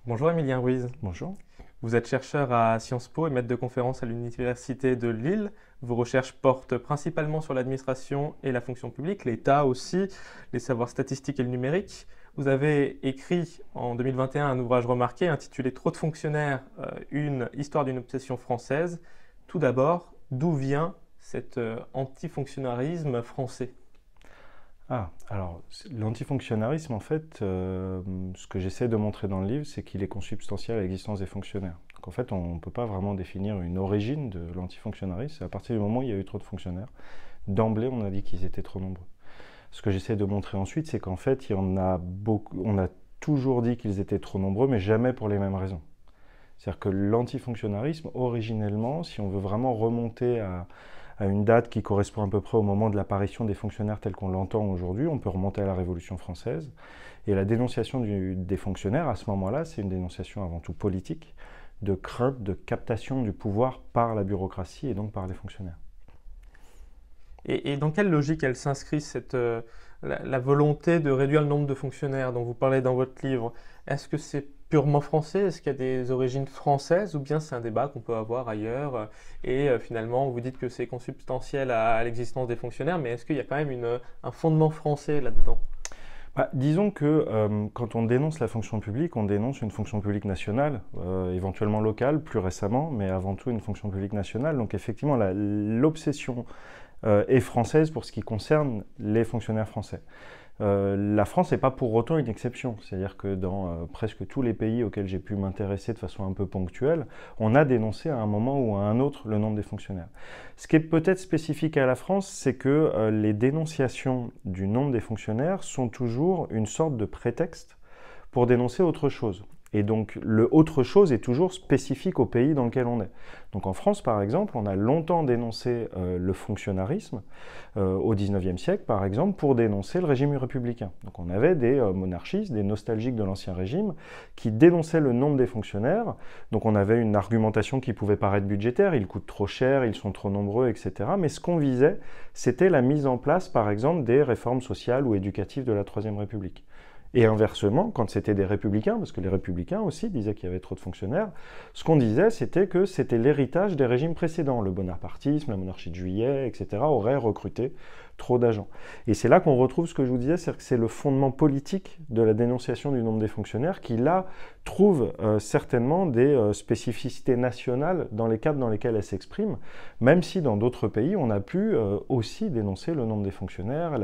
Bonjour Emilien Ruiz, Bonjour. vous êtes chercheur à Sciences Po et maître de conférence à l'Université de Lille. Vos recherches portent principalement sur l'administration et la fonction publique, l'État aussi, les savoirs statistiques et le numérique. Vous avez écrit en 2021 un ouvrage remarqué intitulé Trop de fonctionnaires, une histoire d'une obsession française. Tout d'abord, d'où vient cet antifonctionnarisme français? Alors, l'antifonctionnarisme, en fait, ce que j'essaie de montrer dans le livre, c'est qu'il est consubstantiel à l'existence des fonctionnaires. Donc, en fait, on ne peut pas vraiment définir une origine de l'antifonctionnarisme. C'est à partir du moment où il y a eu trop de fonctionnaires. D'emblée, on a dit qu'ils étaient trop nombreux. Ce que j'essaie de montrer ensuite, c'est qu'en fait, il y en a beaucoup, on a toujours dit qu'ils étaient trop nombreux, mais jamais pour les mêmes raisons. C'est-à-dire que l'antifonctionnarisme, originellement, si on veut vraiment remonter à une date qui correspond à peu près au moment de l'apparition des fonctionnaires tels qu'on l'entend aujourd'hui, on peut remonter à la Révolution française. Et la dénonciation des fonctionnaires, à ce moment-là, c'est une dénonciation avant tout politique, de crainte de captation du pouvoir par la bureaucratie et donc par les fonctionnaires. Et dans quelle logique elle s'inscrit la volonté de réduire le nombre de fonctionnaires dont vous parlez dans votre livre? Est-ce que c'est purement français? Est-ce qu'il y a des origines françaises ou bien c'est un débat qu'on peut avoir ailleurs? Et finalement, vous dites que c'est consubstantiel à l'existence des fonctionnaires, mais est-ce qu'il y a quand même un fondement français là-dedans? Disons que quand on dénonce la fonction publique, on dénonce une fonction publique nationale, éventuellement locale, plus récemment, mais avant tout une fonction publique nationale. Donc effectivement, l'obsession est française pour ce qui concerne les fonctionnaires français. La France n'est pas pour autant une exception, c'est-à-dire que dans presque tous les pays auxquels j'ai pu m'intéresser de façon un peu ponctuelle, on a dénoncé à un moment ou à un autre le nombre des fonctionnaires. Ce qui est peut-être spécifique à la France, c'est que les dénonciations du nombre des fonctionnaires sont toujours une sorte de prétexte pour dénoncer autre chose. Et donc, le autre chose est toujours spécifique au pays dans lequel on est. Donc en France, par exemple, on a longtemps dénoncé le fonctionnarisme au XIXe siècle, par exemple, pour dénoncer le régime républicain. Donc on avait des monarchistes, des nostalgiques de l'Ancien Régime, qui dénonçaient le nombre des fonctionnaires. Donc on avait une argumentation qui pouvait paraître budgétaire, ils coûtent trop cher, ils sont trop nombreux, etc. Mais ce qu'on visait, c'était la mise en place, par exemple, des réformes sociales ou éducatives de la Troisième République. Et inversement, quand c'était des républicains, parce que les républicains aussi disaient qu'il y avait trop de fonctionnaires, ce qu'on disait, c'était que c'était l'héritage des régimes précédents. Le bonapartisme, la monarchie de Juillet, etc., auraient recruté trop d'agents. Et c'est là qu'on retrouve ce que je vous disais, c'est que c'est le fondement politique de la dénonciation du nombre des fonctionnaires qui, là, trouve certainement des spécificités nationales dans les cadres dans lesquels elle s'exprime, même si dans d'autres pays, on a pu aussi dénoncer le nombre des fonctionnaires,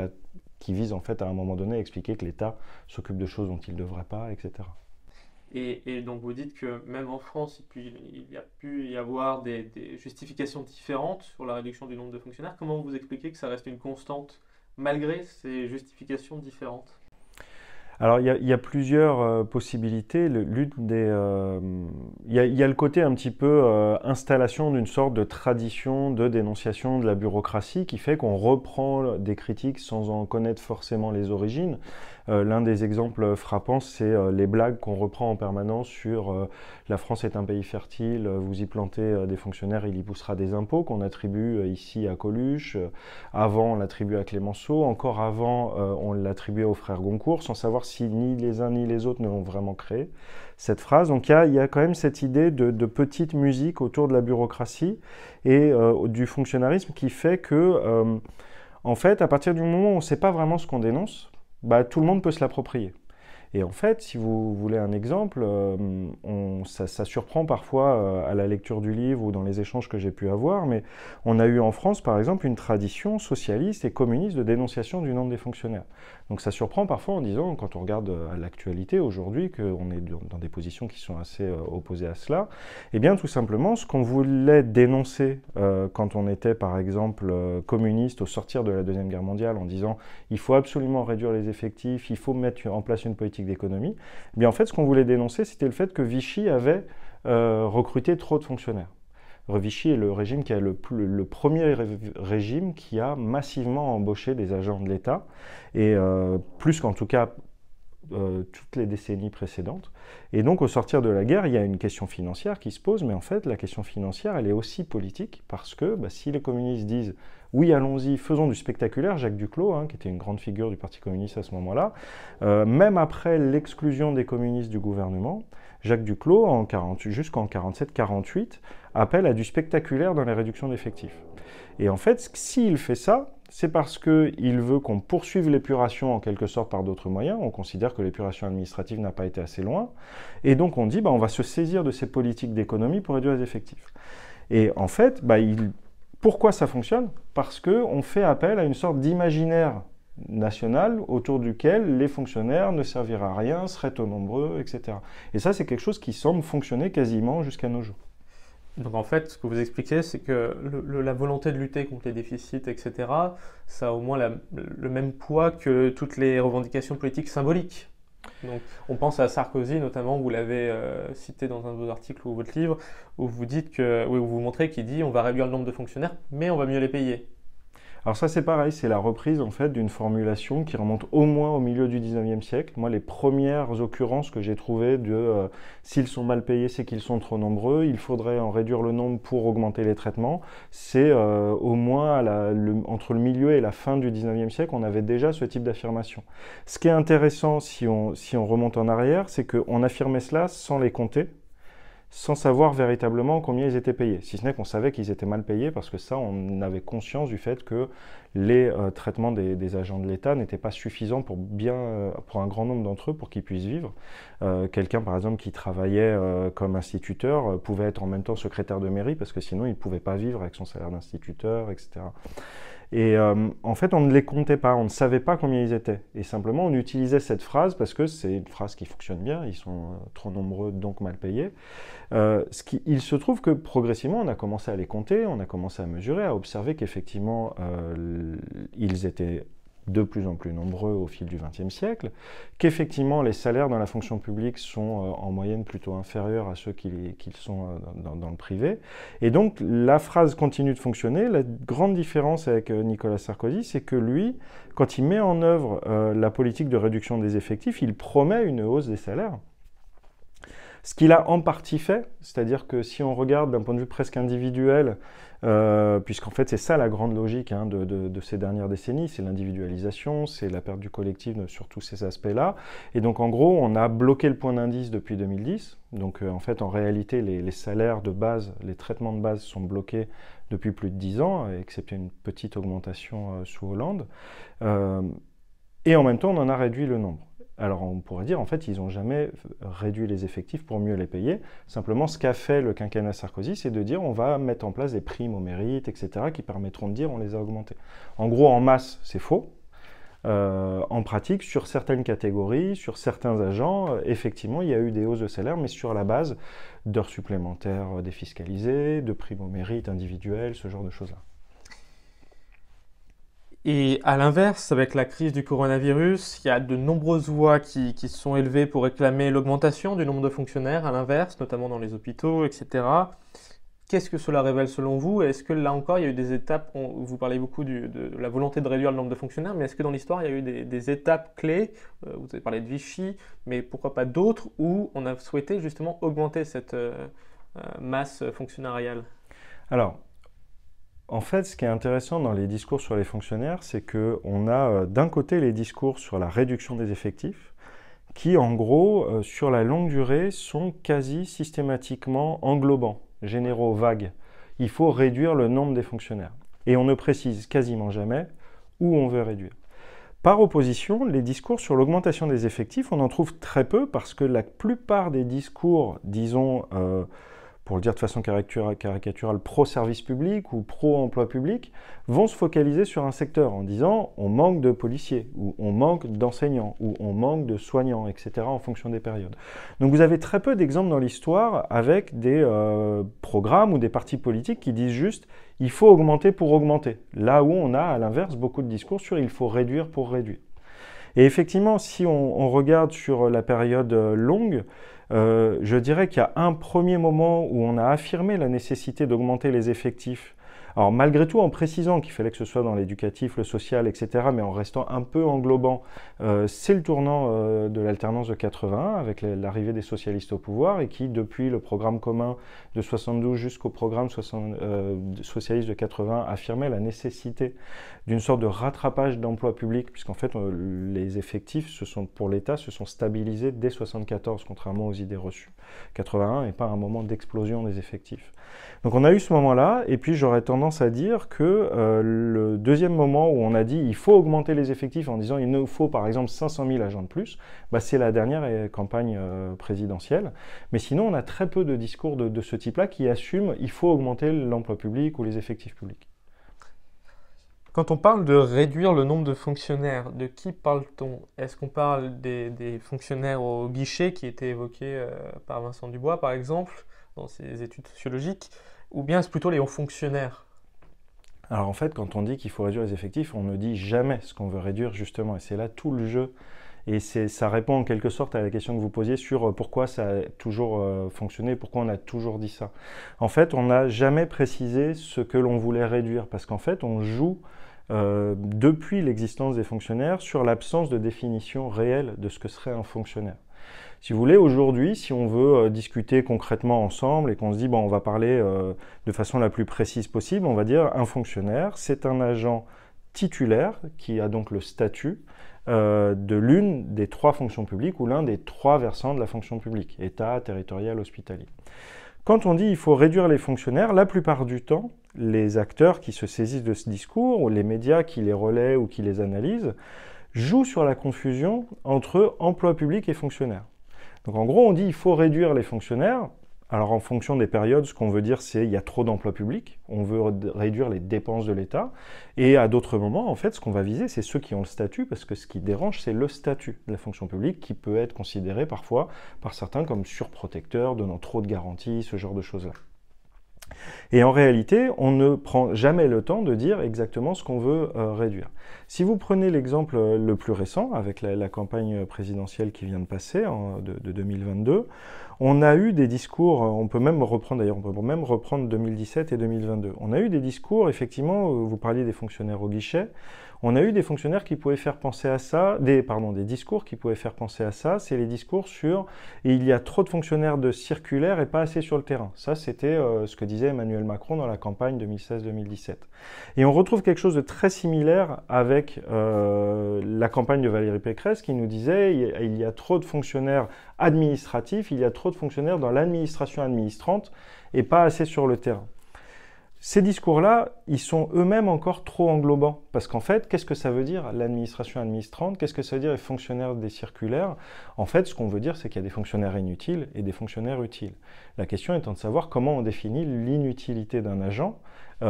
qui vise en fait à un moment donné à expliquer que l'État s'occupe de choses dont il ne devrait pas, etc. Et donc vous dites que même en France, il y a pu y avoir des justifications différentes sur la réduction du nombre de fonctionnaires. Comment vous expliquez que ça reste une constante malgré ces justifications différentes? Alors, il y a plusieurs possibilités. Il y a le côté un petit peu installation d'une sorte de tradition de dénonciation de la bureaucratie qui fait qu'on reprend des critiques sans en connaître forcément les origines. L'un des exemples frappants, c'est les blagues qu'on reprend en permanence sur la France est un pays fertile, vous y plantez des fonctionnaires, il y poussera des impôts, qu'on attribue ici à Coluche. Avant, on l'attribuait à Clémenceau. Encore avant, on l'attribuait aux frères Goncourt, sans savoir si ni les uns ni les autres ne l'ont vraiment créé, cette phrase. Donc il y a quand même cette idée de petite musique autour de la bureaucratie et du fonctionnarisme qui fait que, en fait, à partir du moment où on ne sait pas vraiment ce qu'on dénonce, tout le monde peut se l'approprier. Et en fait, si vous voulez un exemple, ça surprend parfois à la lecture du livre ou dans les échanges que j'ai pu avoir, mais on a eu en France, par exemple, une tradition socialiste et communiste de dénonciation du nombre des fonctionnaires. Donc ça surprend parfois en disant, quand on regarde à l'actualité aujourd'hui, qu'on est dans des positions qui sont assez opposées à cela, eh bien tout simplement, ce qu'on voulait dénoncer quand on était, par exemple, communiste au sortir de la Deuxième Guerre mondiale, en disant il faut absolument réduire les effectifs, il faut mettre en place une politique d'économie, eh bien en fait ce qu'on voulait dénoncer c'était le fait que Vichy avait recruté trop de fonctionnaires. Vichy est le régime qui a le premier régime qui a massivement embauché des agents de l'État et plus qu'en tout cas toutes les décennies précédentes. Et donc, au sortir de la guerre, il y a une question financière qui se pose, mais en fait, la question financière, elle est aussi politique, parce que si les communistes disent « oui, allons-y, faisons du spectaculaire », Jacques Duclos, qui était une grande figure du Parti communiste à ce moment-là, même après l'exclusion des communistes du gouvernement, Jacques Duclos, jusqu'en 47-48, appelle à du spectaculaire dans les réductions d'effectifs. Et en fait, s'il fait ça, c'est parce qu'il veut qu'on poursuive l'épuration en quelque sorte par d'autres moyens. On considère que l'épuration administrative n'a pas été assez loin. Et donc on dit, on va se saisir de ces politiques d'économie pour réduire les effectifs. Et en fait, pourquoi ça fonctionne? Parce qu'on fait appel à une sorte d'imaginaire national autour duquel les fonctionnaires ne serviraient à rien, seraient trop nombreux, etc. Et ça, c'est quelque chose qui semble fonctionner quasiment jusqu'à nos jours. Donc en fait, ce que vous expliquez, c'est que la volonté de lutter contre les déficits, etc., ça a au moins le même poids que toutes les revendications politiques symboliques. Donc, on pense à Sarkozy notamment, vous l'avez cité dans un de vos articles ou votre livre, où vous dites où vous montrez qu'il dit on va réduire le nombre de fonctionnaires, mais on va mieux les payer. Alors ça c'est pareil, c'est la reprise en fait d'une formulation qui remonte au moins au milieu du 19e siècle. Moi les premières occurrences que j'ai trouvées de s'ils sont mal payés c'est qu'ils sont trop nombreux, il faudrait en réduire le nombre pour augmenter les traitements, c'est au moins entre le milieu et la fin du 19e siècle on avait déjà ce type d'affirmation. Ce qui est intéressant si on remonte en arrière, c'est qu'on affirmait cela sans les compter, sans savoir véritablement combien ils étaient payés. Si ce n'est qu'on savait qu'ils étaient mal payés, parce que ça, on avait conscience du fait que les traitements des agents de l'État n'étaient pas suffisants pour un grand nombre d'entre eux pour qu'ils puissent vivre. Quelqu'un, par exemple, qui travaillait comme instituteur pouvait être en même temps secrétaire de mairie, parce que sinon, il ne pouvait pas vivre avec son salaire d'instituteur, etc. Et en fait, on ne les comptait pas, on ne savait pas combien ils étaient. Et simplement, on utilisait cette phrase parce que c'est une phrase qui fonctionne bien, ils sont trop nombreux, donc mal payés. Il se trouve que progressivement, on a commencé à les compter, on a commencé à mesurer, à observer qu'effectivement, ils étaient de plus en plus nombreux au fil du XXe siècle, qu'effectivement les salaires dans la fonction publique sont en moyenne plutôt inférieurs à ceux qu'ils sont dans le privé. Et donc la phrase continue de fonctionner. La grande différence avec Nicolas Sarkozy, c'est que lui, quand il met en œuvre la politique de réduction des effectifs, il promet une hausse des salaires. Ce qu'il a en partie fait, c'est-à-dire que si on regarde d'un point de vue presque individuel, puisqu'en fait c'est ça la grande logique de ces dernières décennies, c'est l'individualisation, c'est la perte du collectif sur tous ces aspects-là. Et donc en gros, on a bloqué le point d'indice depuis 2010. Donc en fait, en réalité, les salaires de base, les traitements de base sont bloqués depuis plus de 10 ans, excepté une petite augmentation sous Hollande. Et en même temps, on en a réduit le nombre. Alors on pourrait dire, en fait, ils n'ont jamais réduit les effectifs pour mieux les payer. Simplement, ce qu'a fait le quinquennat Sarkozy, c'est de dire on va mettre en place des primes au mérite, etc., qui permettront de dire on les a augmentés. En gros, en masse, c'est faux. En pratique, sur certaines catégories, sur certains agents, effectivement, il y a eu des hausses de salaire, mais sur la base d'heures supplémentaires défiscalisées, de primes au mérite individuelles, ce genre de choses-là. Et à l'inverse, avec la crise du coronavirus, il y a de nombreuses voix qui se sont élevées pour réclamer l'augmentation du nombre de fonctionnaires, à l'inverse, notamment dans les hôpitaux, etc. Qu'est-ce que cela révèle selon vous? Est-ce que là encore, il y a eu des étapes, vous parlez beaucoup de la volonté de réduire le nombre de fonctionnaires, mais est-ce que dans l'histoire, il y a eu des étapes clés, vous avez parlé de Vichy, mais pourquoi pas d'autres, où on a souhaité justement augmenter cette masse fonctionnariale? Alors, en fait, ce qui est intéressant dans les discours sur les fonctionnaires, c'est qu'on a d'un côté les discours sur la réduction des effectifs, qui en gros, sur la longue durée, sont quasi systématiquement englobants, généraux, vagues. Il faut réduire le nombre des fonctionnaires. Et on ne précise quasiment jamais où on veut réduire. Par opposition, les discours sur l'augmentation des effectifs, on en trouve très peu parce que la plupart des discours, disons, pour le dire de façon caricaturale, pro-service public ou pro-emploi public, vont se focaliser sur un secteur en disant on manque de policiers, ou on manque d'enseignants, ou on manque de soignants, etc. en fonction des périodes. Donc vous avez très peu d'exemples dans l'histoire avec des programmes ou des partis politiques qui disent juste il faut augmenter pour augmenter, là où on a à l'inverse beaucoup de discours sur il faut réduire pour réduire. Et effectivement, si on regarde sur la période longue, je dirais qu'il y a un premier moment où on a affirmé la nécessité d'augmenter les effectifs Alors malgré tout, en précisant qu'il fallait que ce soit dans l'éducatif, le social, etc., mais en restant un peu englobant, c'est le tournant de l'alternance de 81 avec l'arrivée des socialistes au pouvoir et qui, depuis le programme commun de 72 jusqu'au programme socialiste de 80, affirmait la nécessité d'une sorte de rattrapage d'emplois publics, puisqu'en fait les effectifs pour l'État se sont stabilisés dès 74, contrairement aux idées reçues. 81 n'est pas un moment d'explosion des effectifs. Donc on a eu ce moment-là, et puis j'aurais tendance à dire que le deuxième moment où on a dit il faut augmenter les effectifs en disant il nous faut par exemple 500 000 agents de plus, bah, c'est la dernière campagne présidentielle. Mais sinon on a très peu de discours de ce type-là qui assument il faut augmenter l'emploi public ou les effectifs publics. Quand on parle de réduire le nombre de fonctionnaires, de qui parle-t-on? Est-ce qu'on parle des fonctionnaires au guichet qui étaient évoqués par Vincent Dubois, par exemple, dans ses études sociologiques, ou bien est-ce plutôt les hauts fonctionnaires? Alors en fait, quand on dit qu'il faut réduire les effectifs, on ne dit jamais ce qu'on veut réduire justement, et c'est là tout le jeu. Et ça répond en quelque sorte à la question que vous posiez sur pourquoi ça a toujours fonctionné, pourquoi on a toujours dit ça. En fait, on n'a jamais précisé ce que l'on voulait réduire, parce qu'en fait, on joue depuis l'existence des fonctionnaires sur l'absence de définition réelle de ce que serait un fonctionnaire. Si vous voulez, aujourd'hui, si on veut discuter concrètement ensemble et qu'on se dit, bon, on va parler de façon la plus précise possible, on va dire un fonctionnaire, c'est un agent titulaire qui a donc le statut de l'une des trois fonctions publiques ou l'un des trois versants de la fonction publique, État, territorial, hospitalier. Quand on dit il faut réduire les fonctionnaires, la plupart du temps, les acteurs qui se saisissent de ce discours, ou les médias qui les relaient ou qui les analysent, jouent sur la confusion entre emploi public et fonctionnaires. Donc en gros, on dit il faut réduire les fonctionnaires. Alors en fonction des périodes, ce qu'on veut dire, c'est qu'il y a trop d'emplois publics, on veut réduire les dépenses de l'État, et à d'autres moments, en fait, ce qu'on va viser, c'est ceux qui ont le statut, parce que ce qui dérange, c'est le statut de la fonction publique, qui peut être considéré parfois par certains comme surprotecteur, donnant trop de garanties, ce genre de choses-là. Et en réalité, on ne prend jamais le temps de dire exactement ce qu'on veut réduire. Si vous prenez l'exemple le plus récent, avec la campagne présidentielle qui vient de passer, de 2022, on a eu des discours, on peut même reprendre 2017 et 2022. On a eu des discours, effectivement, vous parliez des fonctionnaires au guichet, on a eu des fonctionnaires qui pouvaient faire penser à ça, des discours qui pouvaient faire penser à ça, c'est les discours sur il y a trop de fonctionnaires de circulaire et pas assez sur le terrain. Ça, c'était ce que disait Emmanuel Macron dans la campagne 2016-2017. Et on retrouve quelque chose de très similaire avec la campagne de Valérie Pécresse qui nous disait il y a trop de fonctionnaires administratifs, il y a trop de fonctionnaires dans l'administration administrante et pas assez sur le terrain. Ces discours-là, ils sont eux-mêmes encore trop englobants. Parce qu'en fait, qu'est-ce que ça veut dire l'administration administrante? Qu'est-ce que ça veut dire les fonctionnaires des circulaires? En fait, ce qu'on veut dire, c'est qu'il y a des fonctionnaires inutiles et des fonctionnaires utiles. La question étant de savoir comment on définit l'inutilité d'un agent,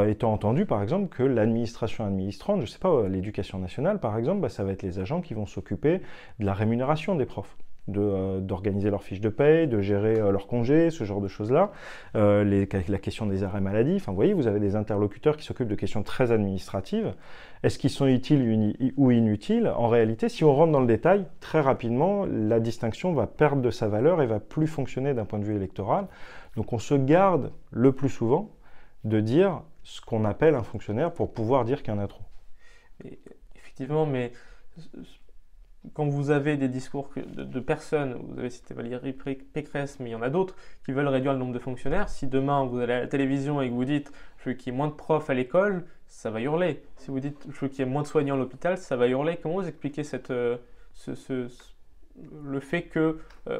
étant entendu par exemple que l'administration administrante, je ne sais pas, l'éducation nationale par exemple, ça va être les agents qui vont s'occuper de la rémunération des profs. D'organiser leurs fiches de paye, de gérer leurs congés, ce genre de choses-là, la question des arrêts maladie, enfin vous voyez, vous avez des interlocuteurs qui s'occupent de questions très administratives. Est-ce qu'ils sont utiles ou inutiles? En réalité, si on rentre dans le détail, très rapidement, la distinction va perdre de sa valeur et va plus fonctionner d'un point de vue électoral. Donc on se garde le plus souvent de dire ce qu'on appelle un fonctionnaire pour pouvoir dire qu'il y en a trop. Effectivement, mais quand vous avez des discours de personnes, vous avez cité Valérie Pécresse, mais il y en a d'autres qui veulent réduire le nombre de fonctionnaires. Si demain vous allez à la télévision et que vous dites je veux qu'il y ait moins de profs à l'école, ça va hurler. Si vous dites je veux qu'il y ait moins de soignants à l'hôpital, ça va hurler. Comment vous expliquez le fait que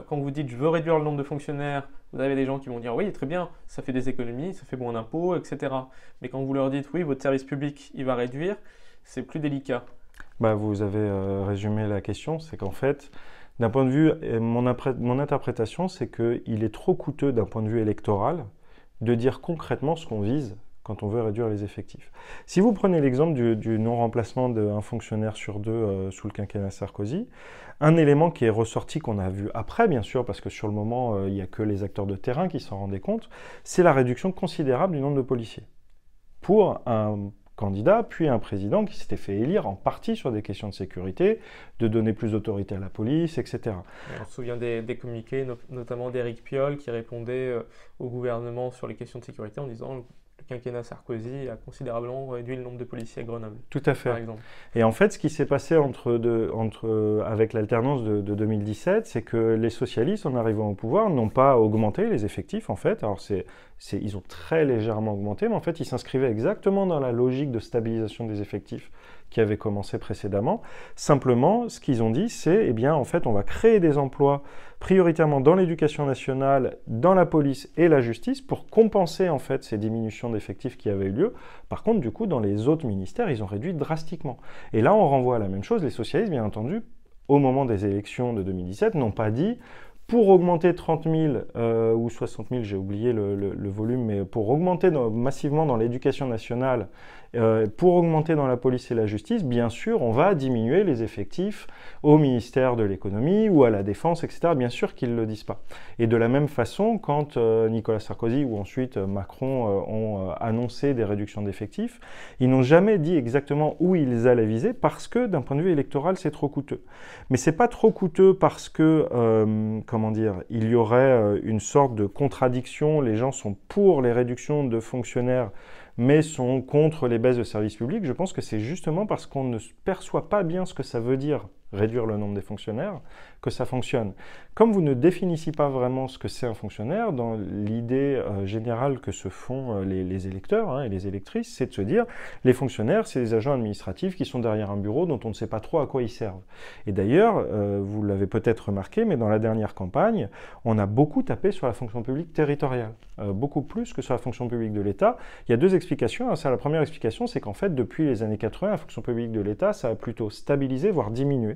quand vous dites je veux réduire le nombre de fonctionnaires, vous avez des gens qui vont dire oui, très bien, ça fait des économies, ça fait moins d'impôts, etc. Mais quand vous leur dites oui, votre service public il va réduire, c'est plus délicat. Vous avez résumé la question, c'est qu'en fait, d'un point de vue, mon interprétation, c'est qu'il est trop coûteux d'un point de vue électoral de dire concrètement ce qu'on vise quand on veut réduire les effectifs. Si vous prenez l'exemple du non-remplacement d'un fonctionnaire sur deux sous le quinquennat Sarkozy, un élément qui est ressorti, qu'on a vu après, bien sûr, parce que sur le moment, il n'y a que les acteurs de terrain qui s'en rendaient compte, c'est la réduction considérable du nombre de policiers. Pour un candidat, puis un président qui s'était fait élire en partie sur des questions de sécurité, de donner plus d'autorité à la police, etc. On se souvient des communiqués, notamment d'Éric Piolle, qui répondait au gouvernement sur les questions de sécurité en disant le quinquennat Sarkozy a considérablement réduit le nombre de policiers à Grenoble, Tout à fait. par exemple. Et en fait, ce qui s'est passé avec l'alternance de 2017, c'est que les socialistes, en arrivant au pouvoir, n'ont pas augmenté les effectifs, en fait. Alors, ils ont très légèrement augmenté, mais en fait, ils s'inscrivaient exactement dans la logique de stabilisation des effectifs qui avait commencé précédemment. Simplement, ce qu'ils ont dit, c'est, eh bien, en fait, on va créer des emplois prioritairement dans l'éducation nationale, dans la police et la justice pour compenser, en fait, ces diminutions d'effectifs qui avaient eu lieu. Par contre, du coup, dans les autres ministères, ils ont réduit drastiquement. Et là, on renvoie à la même chose. Les socialistes, bien entendu, au moment des élections de 2017, n'ont pas dit pour augmenter 30 000 ou 60 000, j'ai oublié le volume, mais pour augmenter massivement dans l'éducation nationale, pour augmenter dans la police et la justice, bien sûr, on va diminuer les effectifs au ministère de l'économie ou à la défense, etc. Bien sûr qu'ils ne le disent pas. Et de la même façon, quand Nicolas Sarkozy ou ensuite Macron ont annoncé des réductions d'effectifs, ils n'ont jamais dit exactement où ils allaient viser parce que d'un point de vue électoral, c'est trop coûteux. Mais c'est pas trop coûteux parce que, comment dire, il y aurait une sorte de contradiction. Les gens sont pour les réductions de fonctionnaires mais sont contre les baisses de services publics. Je pense que c'est justement parce qu'on ne perçoit pas bien ce que ça veut dire réduire le nombre des fonctionnaires, que ça fonctionne. Comme vous ne définissez pas vraiment ce que c'est un fonctionnaire, dans l'idée générale que se font les électeurs et les électrices, c'est de se dire les fonctionnaires, c'est les agents administratifs qui sont derrière un bureau dont on ne sait pas trop à quoi ils servent. Et d'ailleurs, vous l'avez peut-être remarqué, mais dans la dernière campagne, on a beaucoup tapé sur la fonction publique territoriale, beaucoup plus que sur la fonction publique de l'État. Il y a deux explications. La première explication, c'est qu'en fait, depuis les années 80, la fonction publique de l'État, ça a plutôt stabilisé, voire diminué.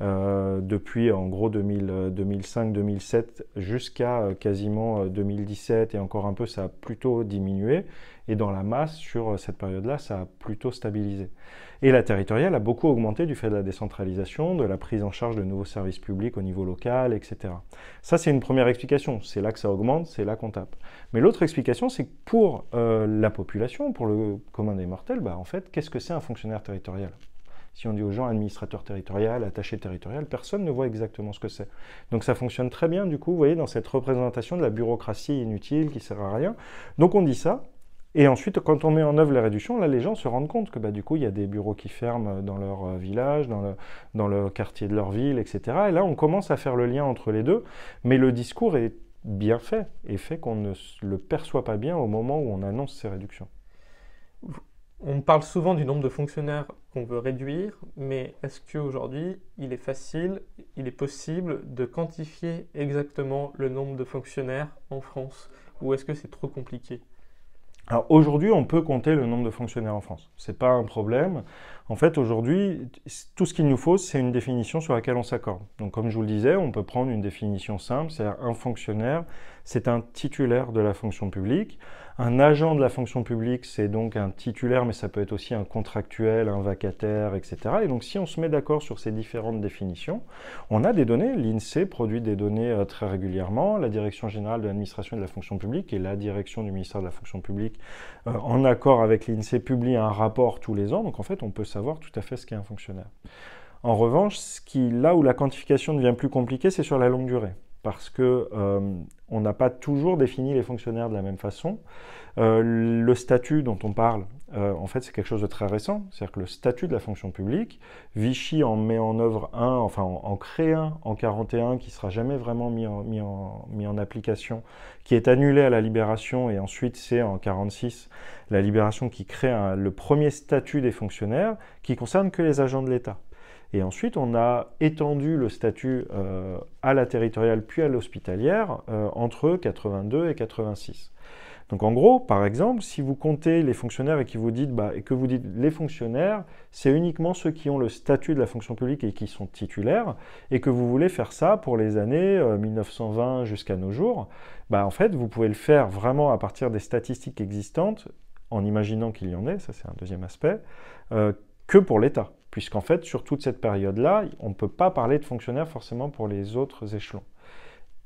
Depuis en gros 2005-2007 jusqu'à quasiment 2017 et encore un peu, ça a plutôt diminué. Et dans la masse, sur cette période-là, ça a plutôt stabilisé. Et la territoriale a beaucoup augmenté du fait de la décentralisation, de la prise en charge de nouveaux services publics au niveau local, etc. Ça, c'est une première explication. C'est là que ça augmente, c'est là qu'on tape. Mais l'autre explication, c'est que pour la population, pour le commun des mortels, en fait, qu'est-ce que c'est un fonctionnaire territorial ? Si on dit aux gens administrateur territorial, attaché territorial, personne ne voit exactement ce que c'est. Donc ça fonctionne très bien, du coup, vous voyez, dans cette représentation de la bureaucratie inutile qui ne sert à rien. Donc on dit ça, et ensuite, quand on met en œuvre les réductions, là, les gens se rendent compte que du coup, il y a des bureaux qui ferment dans leur village, dans le quartier de leur ville, etc. Et là, on commence à faire le lien entre les deux, mais le discours est bien fait, et fait qu'on ne le perçoit pas bien au moment où on annonce ces réductions. On parle souvent du nombre de fonctionnaires qu'on veut réduire, mais est-ce qu'aujourd'hui, il est possible de quantifier exactement le nombre de fonctionnaires en France, ou est-ce que c'est trop compliqué ? Alors aujourd'hui, on peut compter le nombre de fonctionnaires en France. Ce n'est pas un problème. En fait, aujourd'hui, tout ce qu'il nous faut, c'est une définition sur laquelle on s'accorde. Donc comme je vous le disais, on peut prendre une définition simple, c'est-à-dire un fonctionnaire, c'est un titulaire de la fonction publique. Un agent de la fonction publique, c'est donc un titulaire, mais ça peut être aussi un contractuel, un vacataire, etc. Et donc si on se met d'accord sur ces différentes définitions, on a des données. L'INSEE produit des données très régulièrement. La Direction générale de l'administration et de la fonction publique et la direction du ministère de la fonction publique, en accord avec l'INSEE, publie un rapport tous les ans. Donc en fait, on peut savoir tout à fait ce qu'est un fonctionnaire. En revanche, là où la quantification devient plus compliquée, c'est sur la longue durée. Parce que on n'a pas toujours défini les fonctionnaires de la même façon. Le statut dont on parle, en fait, c'est quelque chose de très récent. C'est-à-dire que le statut de la fonction publique, Vichy en met en œuvre en crée un en 1941 qui ne sera jamais vraiment mis en application, qui est annulé à la Libération, et ensuite c'est en 1946 la Libération qui crée le premier statut des fonctionnaires qui concerne que les agents de l'État. Et ensuite, on a étendu le statut à la territoriale puis à l'hospitalière entre 82 et 86. Donc en gros, par exemple, si vous comptez les fonctionnaires et que vous dites les fonctionnaires, c'est uniquement ceux qui ont le statut de la fonction publique et qui sont titulaires, et que vous voulez faire ça pour les années 1920 jusqu'à nos jours, en fait, vous pouvez le faire vraiment à partir des statistiques existantes, en imaginant qu'il y en ait, ça c'est un deuxième aspect, que pour l'État. Puisqu'en fait, sur toute cette période-là, on ne peut pas parler de fonctionnaires forcément pour les autres échelons.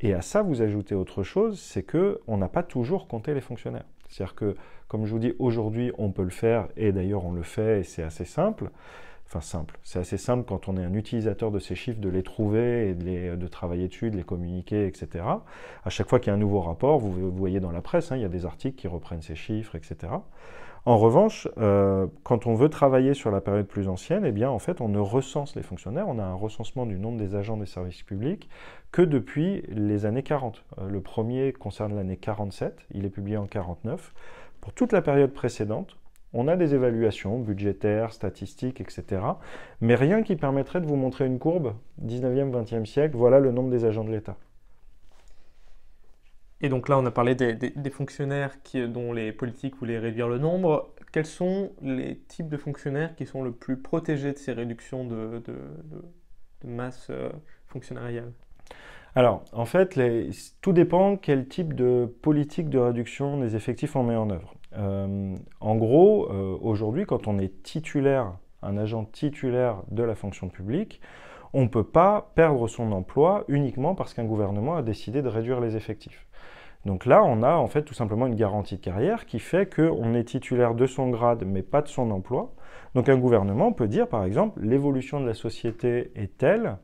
Et à ça, vous ajoutez autre chose, c'est qu'on n'a pas toujours compté les fonctionnaires. C'est-à-dire que, comme je vous dis, aujourd'hui, on peut le faire, et d'ailleurs on le fait, et c'est assez simple. Enfin simple, c'est assez simple quand on est un utilisateur de ces chiffres de les trouver et de travailler dessus, de les communiquer, etc. À chaque fois qu'il y a un nouveau rapport, vous voyez dans la presse, hein, il y a des articles qui reprennent ces chiffres, etc. En revanche, quand on veut travailler sur la période plus ancienne, eh bien, en fait, on ne recense les fonctionnaires, on a un recensement du nombre des agents des services publics que depuis les années 40. Le premier concerne l'année 47, il est publié en 49. Pour toute la période précédente, on a des évaluations budgétaires, statistiques, etc. Mais rien qui permettrait de vous montrer une courbe, 19e, 20e siècle, voilà le nombre des agents de l'État. Et donc là, on a parlé des fonctionnaires dont les politiques voulaient réduire le nombre. Quels sont les types de fonctionnaires qui sont le plus protégés de ces réductions de masse fonctionnariale? Alors, en fait, tout dépend quel type de politique de réduction des effectifs on met en œuvre. En gros, aujourd'hui, quand on est titulaire, un agent titulaire de la fonction publique, on ne peut pas perdre son emploi uniquement parce qu'un gouvernement a décidé de réduire les effectifs. Donc là, on a en fait tout simplement une garantie de carrière qui fait qu'on est titulaire de son grade mais pas de son emploi. Donc un gouvernement peut dire par exemple l'évolution de la société est telle,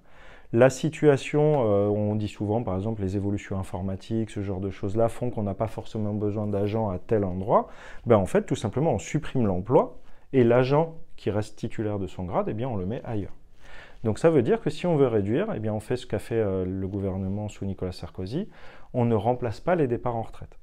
la situation, on dit souvent par exemple les évolutions informatiques, ce genre de choses-là font qu'on n'a pas forcément besoin d'agents à tel endroit. Ben en fait tout simplement on supprime l'emploi et l'agent qui reste titulaire de son grade, eh bien on le met ailleurs. Donc ça veut dire que si on veut réduire, eh bien on fait ce qu'a fait le gouvernement sous Nicolas Sarkozy, on ne remplace pas les départs en retraite.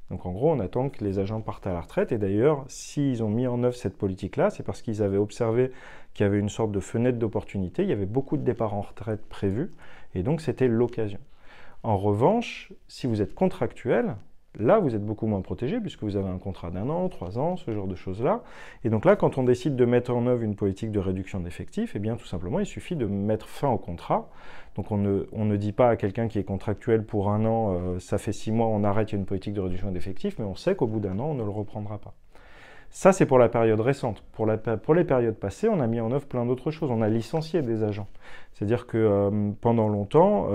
Donc en gros, on attend que les agents partent à la retraite. Et d'ailleurs, s'ils ont mis en œuvre cette politique-là, c'est parce qu'ils avaient observé qu'il y avait une sorte de fenêtre d'opportunité. Il y avait beaucoup de départs en retraite prévus. Et donc c'était l'occasion. En revanche, si vous êtes contractuel, là, vous êtes beaucoup moins protégé puisque vous avez un contrat d'1 an, 3 ans, ce genre de choses-là. Et donc là, quand on décide de mettre en œuvre une politique de réduction d'effectifs, eh bien tout simplement, il suffit de mettre fin au contrat. Donc on ne dit pas à quelqu'un qui est contractuel pour 1 an, ça fait 6 mois, on arrête, il y a une politique de réduction d'effectifs, mais on sait qu'au bout d'1 an, on ne le reprendra pas. Ça, c'est pour la période récente. Pour les périodes passées, on a mis en œuvre plein d'autres choses. On a licencié des agents. C'est-à-dire que pendant longtemps,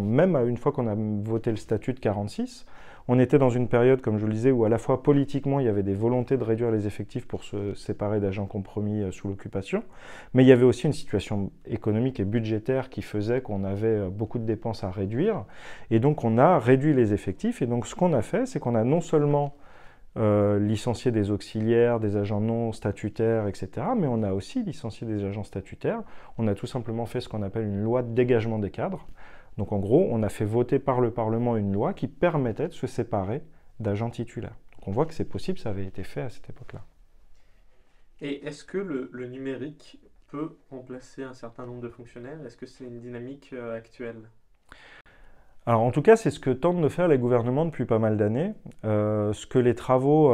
même une fois qu'on a voté le statut de 46, on était dans une période, comme je vous le disais, où à la fois politiquement, il y avait des volontés de réduire les effectifs pour se séparer d'agents compromis sous l'occupation, mais il y avait aussi une situation économique et budgétaire qui faisait qu'on avait beaucoup de dépenses à réduire, et donc on a réduit les effectifs, et donc ce qu'on a fait, c'est qu'on a non seulement licencié des auxiliaires, des agents non statutaires, etc., mais on a aussi licencié des agents statutaires. On a tout simplement fait ce qu'on appelle une loi de dégagement des cadres. Donc en gros, on a fait voter par le Parlement une loi qui permettait de se séparer d'agents titulaires. Donc on voit que c'est possible, ça avait été fait à cette époque-là. Et est-ce que le numérique peut remplacer un certain nombre de fonctionnaires? Est-ce que c'est une dynamique actuelle? Alors en tout cas, c'est ce que tentent de faire les gouvernements depuis pas mal d'années. Ce que les travaux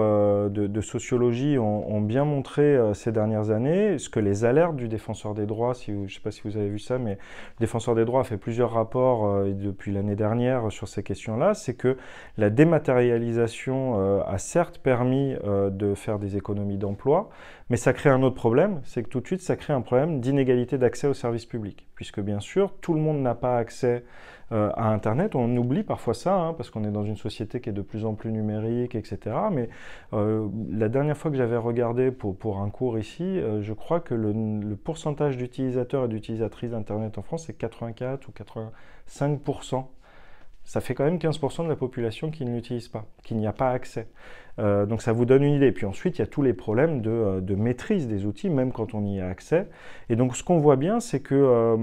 de sociologie ont bien montré ces dernières années, ce que les alertes du Défenseur des droits, je ne sais pas si vous avez vu ça, mais le Défenseur des droits a fait plusieurs rapports depuis l'année dernière sur ces questions-là, c'est que la dématérialisation a certes permis de faire des économies d'emploi, mais ça crée un autre problème, c'est que tout de suite, ça crée un problème d'inégalité d'accès aux services publics, puisque bien sûr, tout le monde n'a pas accès à Internet. On oublie parfois ça, hein, parce qu'on est dans une société qui est de plus en plus numérique, etc. Mais la dernière fois que j'avais regardé pour un cours ici, je crois que le pourcentage d'utilisateurs et d'utilisatrices d'Internet en France, c'est 84 ou 85%. Ça fait quand même 15% de la population qui ne l'utilise pas, qui n'y a pas accès. Donc ça vous donne une idée. Puis ensuite, il y a tous les problèmes de maîtrise des outils, même quand on y a accès. Et donc ce qu'on voit bien, c'est que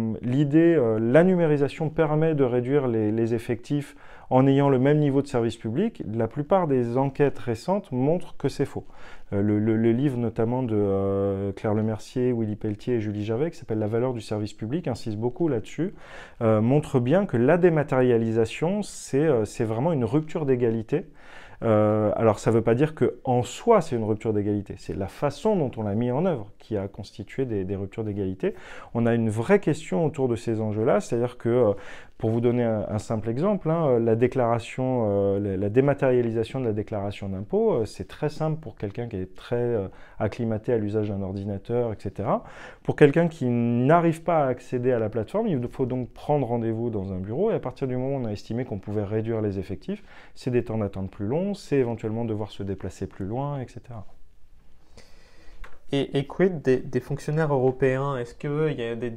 la numérisation permet de réduire les effectifs en ayant le même niveau de service public. La plupart des enquêtes récentes montrent que c'est faux. Le livre notamment de Claire Lemercier, Willy Pelletier et Julie Gervais, qui s'appelle « La valeur du service public », insiste beaucoup là-dessus, montre bien que la dématérialisation, c'est vraiment une rupture d'égalité. Alors ça ne veut pas dire qu'en soi c'est une rupture d'égalité, c'est la façon dont on l'a mis en œuvre qui a constitué des ruptures d'égalité. On a une vraie question autour de ces enjeux-là, c'est-à-dire que, pour vous donner un simple exemple, hein, la dématérialisation de la déclaration d'impôt, c'est très simple pour quelqu'un qui est très acclimaté à l'usage d'un ordinateur, etc. Pour quelqu'un qui n'arrive pas à accéder à la plateforme, il faut donc prendre rendez-vous dans un bureau, et à partir du moment où on a estimé qu'on pouvait réduire les effectifs, c'est des temps d'attente plus longs, c'est éventuellement devoir se déplacer plus loin, etc. Et quid des fonctionnaires européens? Est-ce qu'il y a des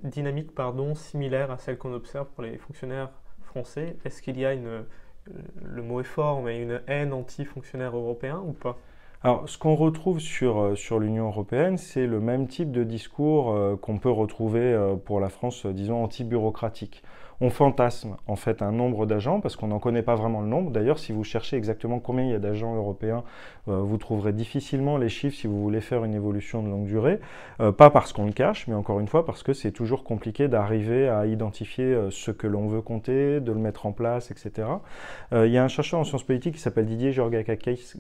dynamiques similaires à celles qu'on observe pour les fonctionnaires français? Est-ce qu'il y a le mot est fort, mais une haine anti-fonctionnaires européens ou pas? Alors, ce qu'on retrouve sur l'Union européenne, c'est le même type de discours qu'on peut retrouver pour la France, disons, anti-bureaucratique. On fantasme en fait un nombre d'agents parce qu'on n'en connaît pas vraiment le nombre. D'ailleurs, si vous cherchez exactement combien il y a d'agents européens, vous trouverez difficilement les chiffres si vous voulez faire une évolution de longue durée. Pas parce qu'on le cache, mais encore une fois parce que c'est toujours compliqué d'arriver à identifier ce que l'on veut compter, de le mettre en place, etc. Il y a un chercheur en sciences politiques qui s'appelle Didier Georgakakis,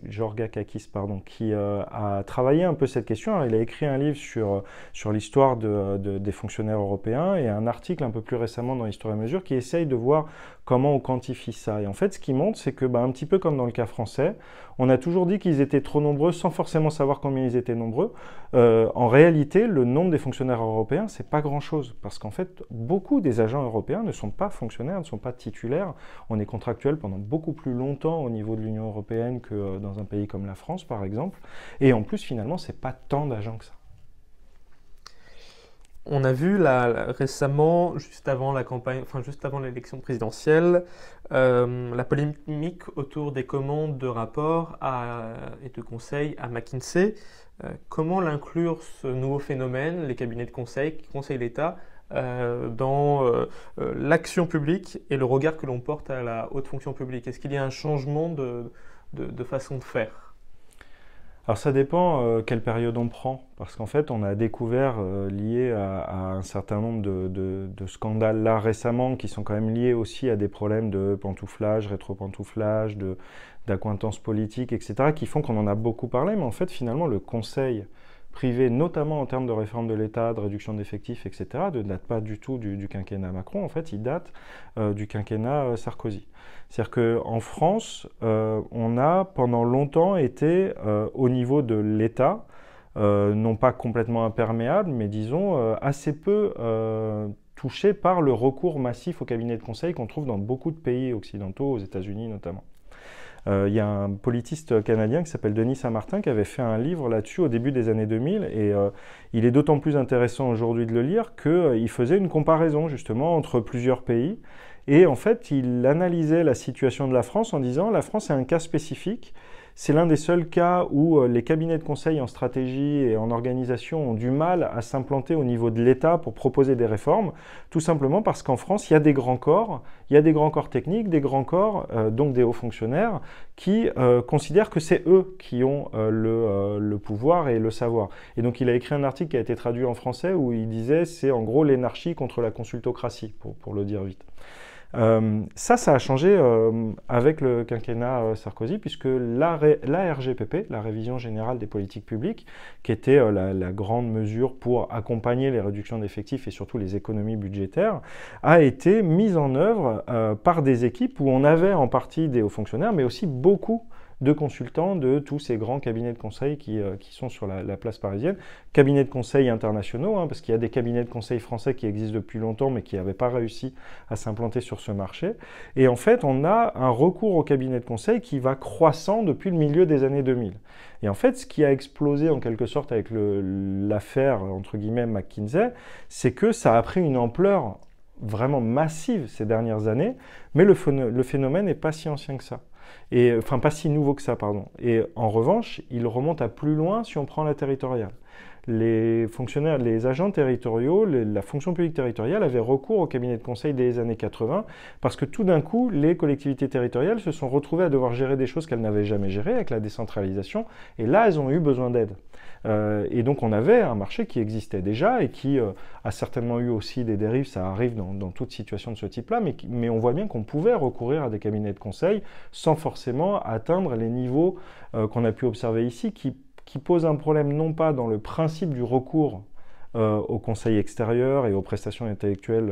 qui a travaillé un peu cette question. Alors, il a écrit un livre sur l'histoire des fonctionnaires européens et un article un peu plus récemment dans Histoire et Mesure qui essaye de voir comment on quantifie ça. Et en fait, ce qui montre, c'est que, un petit peu comme dans le cas français, on a toujours dit qu'ils étaient trop nombreux sans forcément savoir combien ils étaient nombreux. En réalité, le nombre des fonctionnaires européens, c'est pas grand-chose. Parce qu'en fait, beaucoup des agents européens ne sont pas fonctionnaires, ne sont pas titulaires. On est contractuel pendant beaucoup plus longtemps au niveau de l'Union européenne que dans un pays comme la France, par exemple. Et en plus, finalement, c'est pas tant d'agents que ça. On a vu récemment, juste avant la campagne, enfin juste avant l'élection présidentielle, la polémique autour des commandes de rapports et de conseils à McKinsey. Comment l'inclure ce nouveau phénomène, les cabinets de conseil qui conseillent l'État, dans l'action publique et le regard que l'on porte à la haute fonction publique? Est-ce qu'il y a un changement de façon de faire? Alors ça dépend quelle période on prend, parce qu'en fait on a découvert lié à un certain nombre de scandales là récemment qui sont quand même liés aussi à des problèmes de pantouflage, rétro-pantouflage, d'accointance politique, etc., qui font qu'on en a beaucoup parlé, mais en fait finalement le conseil privé, notamment en termes de réforme de l'État, de réduction d'effectifs, etc., ne date pas du tout du quinquennat Macron, en fait il date du quinquennat Sarkozy. C'est-à-dire qu'en France, on a pendant longtemps été au niveau de l'État, non pas complètement imperméable, mais disons assez peu touché par le recours massif au cabinet de conseil qu'on trouve dans beaucoup de pays occidentaux, aux États-Unis notamment. Il y a un politiste canadien qui s'appelle Denis Saint-Martin qui avait fait un livre là-dessus au début des années 2000 et il est d'autant plus intéressant aujourd'hui de le lire qu'il faisait une comparaison justement entre plusieurs pays et en fait il analysait la situation de la France en disant la France est un cas spécifique. C'est l'un des seuls cas où les cabinets de conseil en stratégie et en organisation ont du mal à s'implanter au niveau de l'État pour proposer des réformes, tout simplement parce qu'en France, il y a des grands corps, techniques, des grands corps, donc des hauts fonctionnaires, qui considèrent que c'est eux qui ont le pouvoir et le savoir. Et donc il a écrit un article qui a été traduit en français où il disait c'est en gros l'énarchie contre la consultocratie, pour le dire vite. Ça a changé avec le quinquennat Sarkozy, puisque la RGPP, la Révision Générale des Politiques Publiques, qui était la grande mesure pour accompagner les réductions d'effectifs et surtout les économies budgétaires, a été mise en œuvre par des équipes où on avait en partie des hauts fonctionnaires, mais aussi beaucoup de consultants de tous ces grands cabinets de conseil qui sont sur la place parisienne. Cabinets de conseil internationaux, parce qu'il y a des cabinets de conseil français qui existent depuis longtemps mais qui n'avaient pas réussi à s'implanter sur ce marché. Et en fait, on a un recours au cabinet de conseil qui va croissant depuis le milieu des années 2000. Et en fait, ce qui a explosé en quelque sorte avec l'affaire, entre guillemets, McKinsey, c'est que ça a pris une ampleur vraiment massive ces dernières années, mais le phénomène n'est pas si ancien que ça. Enfin, pas si nouveau que ça, pardon. Et en revanche, il remonte à plus loin si on prend la territoriale. Les fonctionnaires, les agents territoriaux, la fonction publique territoriale avait recours au cabinet de conseil dès les années 80 parce que tout d'un coup, les collectivités territoriales se sont retrouvées à devoir gérer des choses qu'elles n'avaient jamais gérées avec la décentralisation et là, elles ont eu besoin d'aide. Et donc, on avait un marché qui existait déjà et qui a certainement eu aussi des dérives, ça arrive dans toute situation de ce type-là, mais on voit bien qu'on pouvait recourir à des cabinets de conseil sans forcément atteindre les niveaux qu'on a pu observer ici qui pose un problème non pas dans le principe du recours au conseil extérieur et aux prestations intellectuelles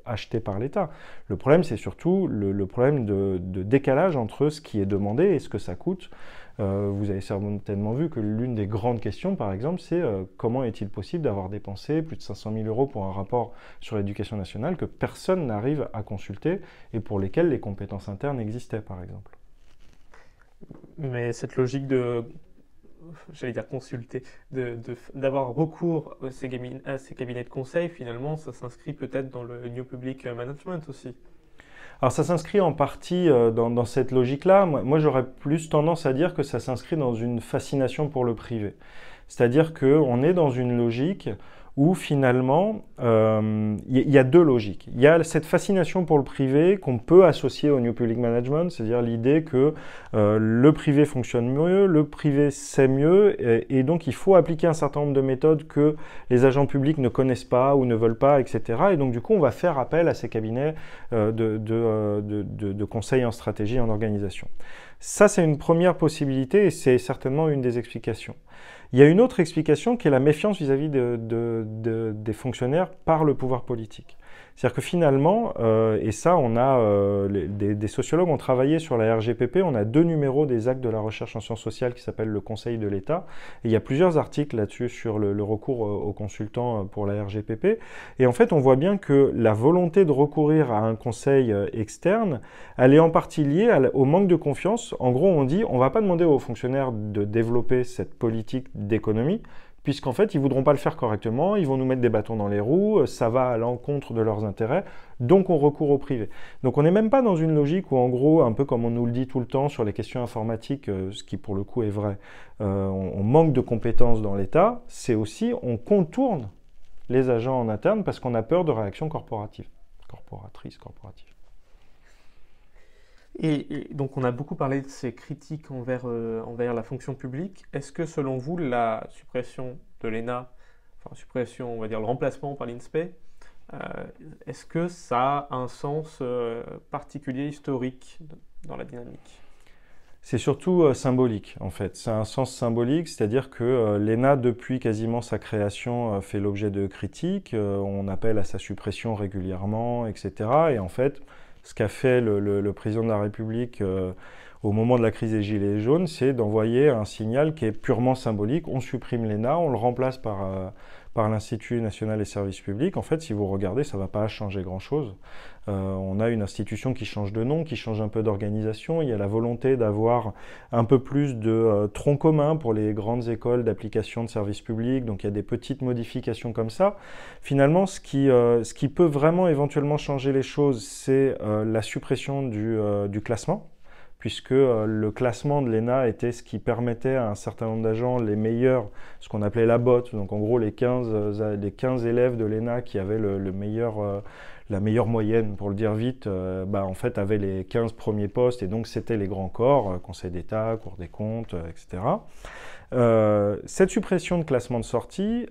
achetées par l'État. Le problème, c'est surtout le problème de décalage entre ce qui est demandé et ce que ça coûte. Vous avez certainement vu que l'une des grandes questions, par exemple, c'est comment est-il possible d'avoir dépensé plus de 500 000 euros pour un rapport sur l'éducation nationale que personne n'arrive à consulter et pour lesquels les compétences internes existaient, par exemple. Mais cette logique de j'allais dire consulter, d'avoir recours à ces cabinets de conseil, finalement, ça s'inscrit peut-être dans le New Public Management aussi. Alors ça s'inscrit en partie dans cette logique-là. Moi j'aurais plus tendance à dire que ça s'inscrit dans une fascination pour le privé. C'est-à-dire qu'on est dans une logique où finalement, il y a deux logiques. Il y a cette fascination pour le privé qu'on peut associer au New Public Management, c'est-à-dire l'idée que le privé fonctionne mieux, le privé sait mieux, et donc il faut appliquer un certain nombre de méthodes que les agents publics ne connaissent pas ou ne veulent pas, etc. Et donc du coup, on va faire appel à ces cabinets de conseil en stratégie et en organisation. Ça, c'est une première possibilité et c'est certainement une des explications. Il y a une autre explication qui est la méfiance vis-à-vis des fonctionnaires par le pouvoir politique. C'est-à-dire que finalement, et ça, on a des sociologues ont travaillé sur la RGPP, on a 2 numéros des actes de la recherche en sciences sociales qui s'appellent le Conseil de l'État. Et il y a plusieurs articles là-dessus sur le recours aux consultants pour la RGPP. Et en fait, on voit bien que la volonté de recourir à un conseil externe, elle est en partie liée au manque de confiance. En gros, on dit, on ne va pas demander aux fonctionnaires de développer cette politique d'économie, puisqu'en fait, ils ne voudront pas le faire correctement, ils vont nous mettre des bâtons dans les roues, ça va à l'encontre de leurs intérêts, donc on recourt au privé. Donc on n'est même pas dans une logique où, en gros, un peu comme on nous le dit tout le temps sur les questions informatiques, ce qui pour le coup est vrai, on manque de compétences dans l'État, c'est aussi, on contourne les agents en interne parce qu'on a peur de réactions corporatives, corporatrices. Et donc, on a beaucoup parlé de ces critiques envers la fonction publique. Est-ce que, selon vous, la suppression de l'ENA, enfin, suppression, on va dire le remplacement par l'INSPE, est-ce que ça a un sens particulier, historique dans la dynamique? C'est surtout symbolique, en fait. C'est un sens symbolique, c'est-à-dire que l'ENA, depuis quasiment sa création, fait l'objet de critiques. On appelle à sa suppression régulièrement, etc. Et en fait, ce qu'a fait le président de la République au moment de la crise des Gilets jaunes, c'est d'envoyer un signal qui est purement symbolique. On supprime l'ENA, on le remplace par l'Institut national des services publics. En fait, si vous regardez, ça ne va pas changer grand-chose. On a une institution qui change de nom, qui change un peu d'organisation. Il y a la volonté d'avoir un peu plus de tronc commun pour les grandes écoles d'application de services publics. Donc il y a des petites modifications comme ça. Finalement, ce qui peut vraiment éventuellement changer les choses, c'est la suppression du classement, puisque le classement de l'ENA était ce qui permettait à un certain nombre d'agents, les meilleurs, ce qu'on appelait la botte, donc en gros les 15 élèves de l'ENA qui avaient la meilleure moyenne, pour le dire vite, en fait avaient les 15 premiers postes, et donc c'était les grands corps, Conseil d'État, Cour des comptes, etc. Cette suppression de classement de sortie,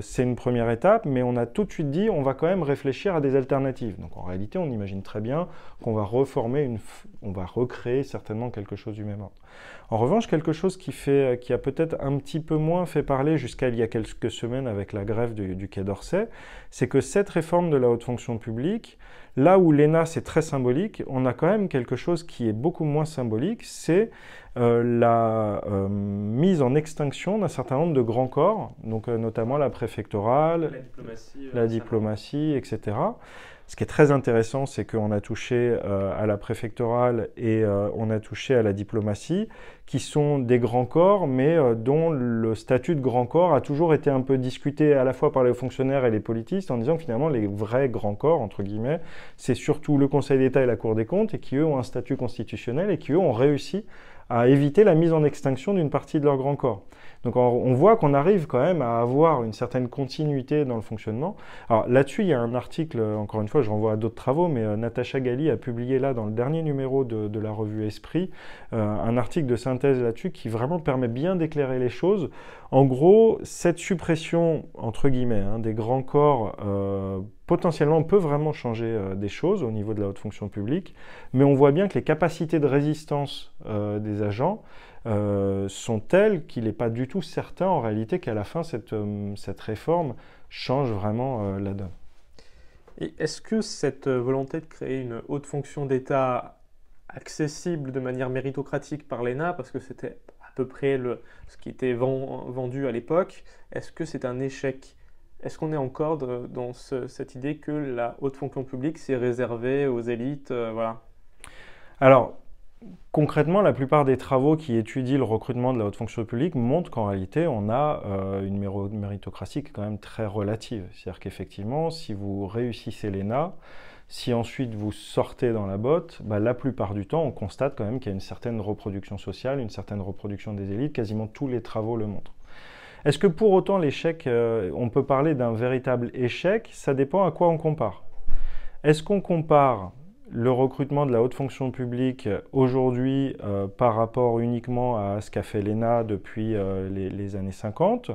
c'est une première étape, mais on a tout de suite dit on va quand même réfléchir à des alternatives. Donc en réalité, on imagine très bien qu'on va on va recréer certainement quelque chose du même ordre. En revanche, quelque chose qui a peut-être un petit peu moins fait parler jusqu'à il y a quelques semaines avec la grève du Quai d'Orsay, c'est que cette réforme de la haute fonction publique, là où l'ENA c'est très symbolique, on a quand même quelque chose qui est beaucoup moins symbolique, c'est la mise en extinction d'un certain nombre de grands corps, donc notamment la préfectorale, la diplomatie, etc. Ce qui est très intéressant, c'est qu'on a touché à la préfectorale et on a touché à la diplomatie, qui sont des grands corps, mais dont le statut de grand corps a toujours été un peu discuté à la fois par les fonctionnaires et les politistes, en disant que finalement les vrais grands corps, entre guillemets, c'est surtout le Conseil d'État et la Cour des comptes, et qui eux ont un statut constitutionnel et qui eux ont réussi à éviter la mise en extinction d'une partie de leur grand corps. Donc on voit qu'on arrive quand même à avoir une certaine continuité dans le fonctionnement. Alors là-dessus, il y a un article, encore une fois, je renvoie à d'autres travaux, mais Natacha Gali a publié là, dans le dernier numéro de la revue Esprit, un article de synthèse là-dessus qui vraiment permet bien d'éclairer les choses. En gros, cette suppression, entre guillemets, des grands corps, potentiellement peut vraiment changer des choses au niveau de la haute fonction publique, mais on voit bien que les capacités de résistance des agents sont telles qu'il n'est pas du tout certain en réalité qu'à la fin cette réforme change vraiment la donne. Et est-ce que cette volonté de créer une haute fonction d'État accessible de manière méritocratique par l'ENA, parce que c'était à peu près ce qui était vendu à l'époque, est-ce que c'est un échec? Est-ce qu'on est encore dans cette idée que la haute fonction publique c'est réservé aux élites, voilà? Alors, Concrètement, la plupart des travaux qui étudient le recrutement de la haute fonction publique montrent qu'en réalité, on a une méritocratie qui est quand même très relative. C'est-à-dire qu'effectivement, si vous réussissez l'ENA, si ensuite vous sortez dans la botte, bah, la plupart du temps, on constate quand même qu'il y a une certaine reproduction sociale, une certaine reproduction des élites. Quasiment tous les travaux le montrent. Est-ce que pour autant l'échec, on peut parler d'un véritable échec? Ça dépend à quoi on compare. Est-ce qu'on compare le recrutement de la haute fonction publique aujourd'hui par rapport uniquement à ce qu'a fait l'ENA depuis les années 50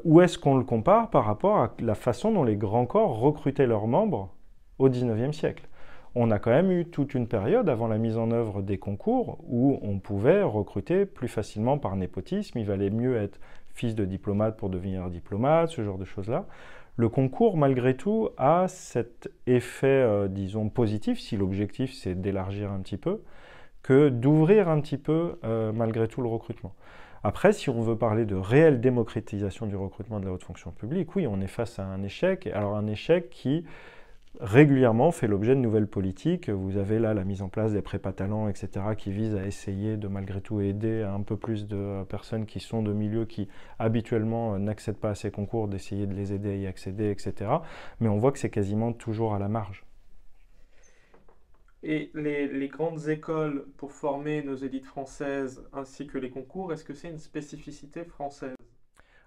ou est-ce qu'on le compare par rapport à la façon dont les grands corps recrutaient leurs membres au XIXe siècle? On a quand même eu toute une période avant la mise en œuvre des concours où on pouvait recruter plus facilement par népotisme, il valait mieux être fils de diplomate pour devenir diplomate, ce genre de choses-là. Le concours, malgré tout, a cet effet, disons, positif, si l'objectif c'est d'élargir un petit peu, que d'ouvrir un petit peu, malgré tout, le recrutement. Après, si on veut parler de réelle démocratisation du recrutement de la haute fonction publique, oui, on est face à un échec. Alors un échec qui régulièrement fait l'objet de nouvelles politiques. Vous avez là la mise en place des prépas talents, etc., qui visent à essayer de malgré tout aider un peu plus de personnes qui sont de milieux qui habituellement n'accèdent pas à ces concours, d'essayer de les aider à y accéder, etc. Mais on voit que c'est quasiment toujours à la marge. Et les grandes écoles pour former nos élites françaises ainsi que les concours, est-ce que c'est une spécificité française?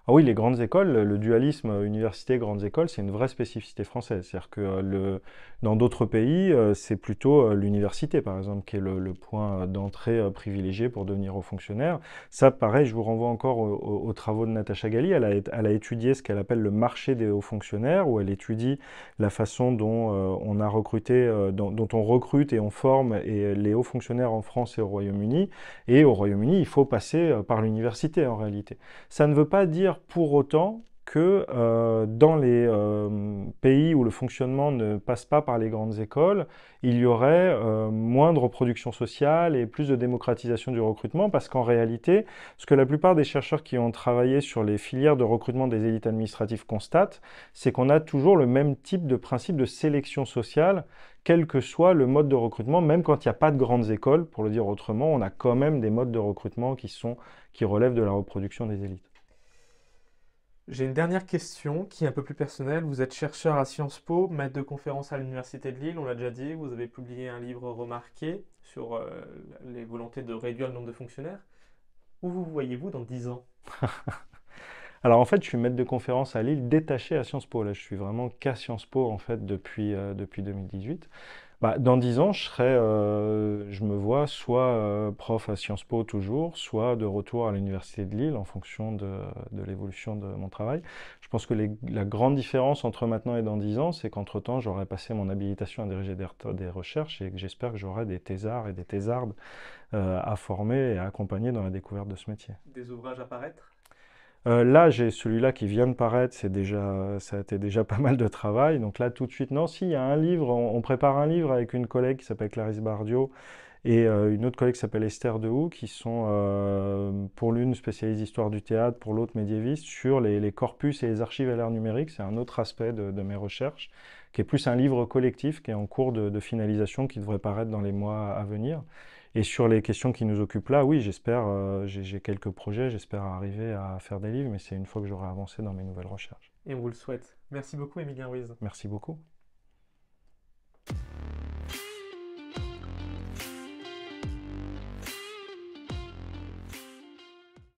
Ah oui, les grandes écoles, le dualisme université-grandes écoles, c'est une vraie spécificité française. C'est-à-dire que dans d'autres pays, c'est plutôt l'université, par exemple, qui est le point d'entrée privilégié pour devenir haut fonctionnaire. Ça, pareil, je vous renvoie encore aux travaux de Natacha Gali. Elle a étudié ce qu'elle appelle le marché des hauts fonctionnaires, où elle étudie la façon dont on a recruté, dont on recrute et on forme les hauts fonctionnaires en France et au Royaume-Uni. Et au Royaume-Uni, il faut passer par l'université, en réalité. Ça ne veut pas dire pour autant que dans les pays où le fonctionnement ne passe pas par les grandes écoles, il y aurait moins de reproduction sociale et plus de démocratisation du recrutement, parce qu'en réalité, ce que la plupart des chercheurs qui ont travaillé sur les filières de recrutement des élites administratives constatent, c'est qu'on a toujours le même type de principe de sélection sociale, quel que soit le mode de recrutement, même quand il n'y a pas de grandes écoles, pour le dire autrement, on a quand même des modes de recrutement qui relèvent de la reproduction des élites. J'ai une dernière question qui est un peu plus personnelle. Vous êtes chercheur à Sciences Po, maître de conférence à l'Université de Lille, on l'a déjà dit. Vous avez publié un livre remarqué sur les volontés de réduire le nombre de fonctionnaires. Où vous voyez-vous dans 10 ans? Alors en fait, je suis maître de conférence à Lille, détaché à Sciences Po. Là, je suis vraiment qu'à Sciences Po en fait depuis 2018. Bah, dans 10 ans, je me vois soit prof à Sciences Po toujours, soit de retour à l'Université de Lille en fonction de l'évolution de mon travail. Je pense que la grande différence entre maintenant et dans 10 ans, c'est qu'entre-temps, j'aurai passé mon habilitation à diriger des recherches et que j'espère que j'aurai des thésards et des thésardes à former et à accompagner dans la découverte de ce métier. Des ouvrages à paraître? Là, j'ai celui-là qui vient de paraître, ça a été déjà pas mal de travail. Donc là, tout de suite, non, si, il y a un livre, on prépare un livre avec une collègue qui s'appelle Clarisse Bardiot et une autre collègue qui s'appelle Esther Dehoux, qui sont, pour l'une spécialiste d'histoire du théâtre, pour l'autre médiéviste, sur les corpus et les archives à l'ère numérique. C'est un autre aspect de mes recherches, qui est plus un livre collectif, qui est en cours de finalisation, qui devrait paraître dans les mois à venir. Et sur les questions qui nous occupent là, oui, j'espère, j'ai quelques projets, j'espère arriver à faire des livres, mais c'est une fois que j'aurai avancé dans mes nouvelles recherches. Et on vous le souhaite. Merci beaucoup, Émilien Ruiz. Merci beaucoup.